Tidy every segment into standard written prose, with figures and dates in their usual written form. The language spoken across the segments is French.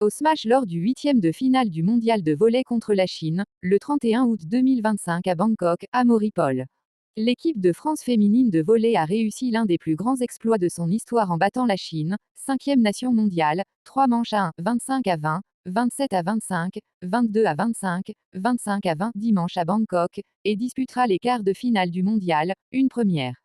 Au smash lors du 8e de finale du mondial de volley contre la Chine, le 31 août 2025 à Bangkok, à Moripol. L'équipe de France féminine de volley a réussi l'un des plus grands exploits de son histoire en battant la Chine, 5e nation mondiale, 3 manches à 1, 25 à 20, 27 à 25, 22 à 25, 25 à 20 dimanche à Bangkok, et disputera les quarts de finale du mondial, une première.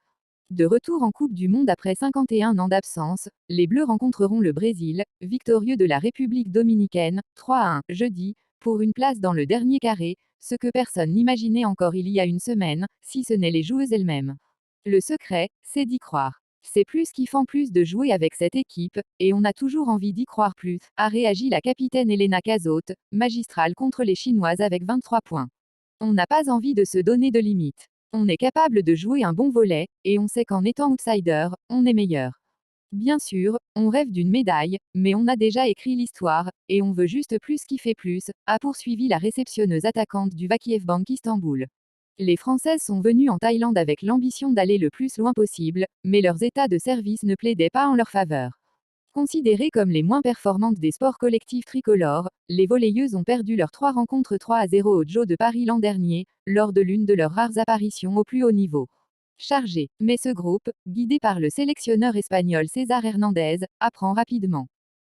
De retour en Coupe du Monde après 51 ans d'absence, les Bleus rencontreront le Brésil, victorieux de la République dominicaine, 3 à 1, jeudi, pour une place dans le dernier carré, ce que personne n'imaginait encore il y a une semaine, si ce n'est les joueuses elles-mêmes. Le secret, c'est d'y croire. C'est plus kiffant plus de jouer avec cette équipe, et on a toujours envie d'y croire plus, a réagi la capitaine Elena Cazotte, magistrale contre les Chinoises avec 23 points. On n'a pas envie de se donner de limites. On est capable de jouer un bon volley, et on sait qu'en étant outsider, on est meilleur. Bien sûr, on rêve d'une médaille, mais on a déjà écrit l'histoire, et on veut juste plus kiffer plus, a poursuivi la réceptionneuse attaquante du Vakifbank Istanbul. Les Françaises sont venues en Thaïlande avec l'ambition d'aller le plus loin possible, mais leurs états de service ne plaidaient pas en leur faveur. Considérées comme les moins performantes des sports collectifs tricolores, les volleyeuses ont perdu leurs 3 rencontres 3 à 0 au Joe de Paris l'an dernier, lors de l'une de leurs rares apparitions au plus haut niveau. Chargé, mais ce groupe, guidé par le sélectionneur espagnol César Hernandez, apprend rapidement.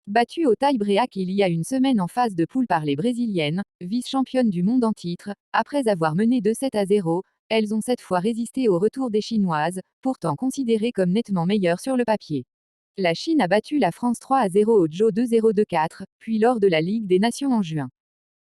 Battues au tie-break il y a une semaine en phase de poule par les Brésiliennes, vice-championnes du monde en titre, après avoir mené 2-7 à 0, elles ont cette fois résisté au retour des Chinoises, pourtant considérées comme nettement meilleures sur le papier. La Chine a battu la France 3 à 0 au Joe 2-0-2-4, puis lors de la Ligue des Nations en juin.